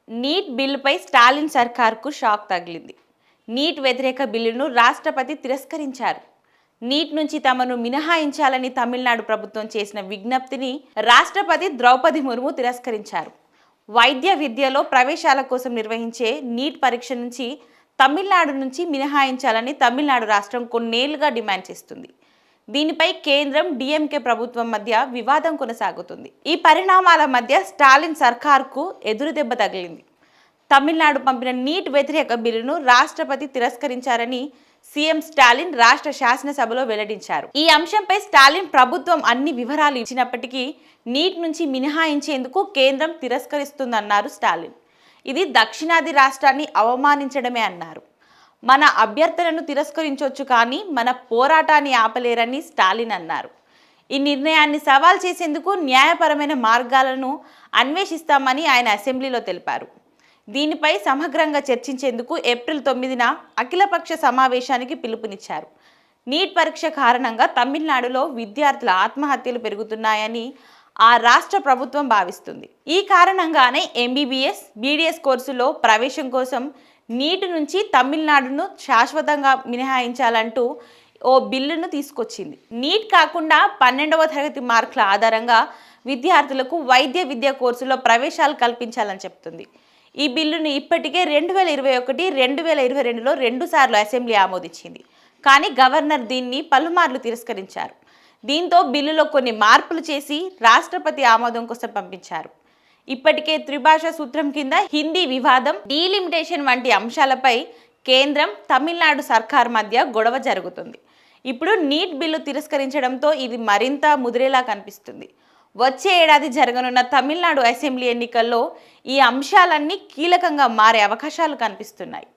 Neat బిల్లుపై Stalin సర్కార్కు shock తగిలింది. Neat వ్యతిరేక బిల్లును రాష్ట్రపతి తిరస్కరించారు. నీట్ నుంచి తమను మినహాయించాలని తమిళనాడు ప్రభుత్వం చేసిన విజ్ఞప్తిని రాష్ట్రపతి ద్రౌపది ముర్ము తిరస్కరించారు. వైద్య విద్యలో ప్రవేశాల కోసం నిర్వహించే నీట్ పరీక్ష నుంచి తమిళనాడు నుంచి మినహాయించాలని తమిళనాడు రాష్ట్రం కొన్నేళ్లుగా డిమాండ్ చేస్తుంది. దీనిపై కేంద్రం డిఎంకే ప్రభుత్వం మధ్య వివాదం కొనసాగుతుంది. ఈ పరిణామాల మధ్య స్టాలిన్ సర్కార్కు ఎదురుదెబ్బ తగిలింది. తమిళనాడు పంపిన నీట్ వ్యతిరేక బిల్లును రాష్ట్రపతి తిరస్కరించారని సీఎం స్టాలిన్ రాష్ట్ర శాసనసభలో వెల్లడించారు. ఈ అంశంపై స్టాలిన్ ప్రభుత్వం అన్ని వివరాలు ఇచ్చినప్పటికీ నీట్ నుంచి మినహాయించేందుకు కేంద్రం తిరస్కరిస్తుందన్నారు స్టాలిన్. ఇది దక్షిణాది రాష్ట్రాన్ని అవమానించడమే అన్నారు. మన అభ్యర్థనను తిరస్కరించవచ్చు కానీ మన పోరాటాన్ని ఆపలేరని స్టాలిన్ అన్నారు. ఈ నిర్ణయాన్ని సవాల్ చేసేందుకు న్యాయపరమైన మార్గాలను అన్వేషిస్తామని ఆయన అసెంబ్లీలో తెలిపారు. దీనిపై సమగ్రంగా చర్చించేందుకు ఏప్రిల్ 9న అఖిలపక్ష సమావేశానికి పిలుపునిచ్చారు. నీట్ పరీక్ష కారణంగా తమిళనాడులో విద్యార్థుల ఆత్మహత్యలు పెరుగుతున్నాయని ఆ రాష్ట్ర ప్రభుత్వం భావిస్తుంది. ఈ కారణంగానే ఎంబీబీఎస్, బీడీఎస్ కోర్సులో ప్రవేశం కోసం నీట్ నుంచి తమిళనాడును శాశ్వతంగా మినహాయించాలంటూ ఓ బిల్లును తీసుకొచ్చింది. నీట్ కాకుండా 12వ తరగతి మార్కుల ఆధారంగా విద్యార్థులకు వైద్య విద్యా కోర్సులో ప్రవేశాలు కల్పించాలని చెప్తుంది. ఈ బిల్లును ఇప్పటికే 2021, 2022లో 2 సార్లు అసెంబ్లీ ఆమోదించింది. కానీ గవర్నర్ దీన్ని పలుమార్లు తిరస్కరించారు. దీంతో బిల్లులో కొన్ని మార్పులు చేసి రాష్ట్రపతి ఆమోదం కోసం పంపించారు. ఇప్పటికే త్రిభాషా సూత్రం కింద హిందీ వివాదం, డీలిమిటేషన్ వంటి అంశాలపై కేంద్రం, తమిళనాడు సర్కార్ మధ్య గొడవ జరుగుతుంది. ఇప్పుడు నీట్ బిల్లు తిరస్కరించడంతో ఇది మరింత ముదిరేలా కనిపిస్తుంది. వచ్చే ఏడాది జరగనున్న తమిళనాడు అసెంబ్లీ ఎన్నికల్లో ఈ అంశాలన్నీ కీలకంగా మారే అవకాశాలు కనిపిస్తున్నాయి.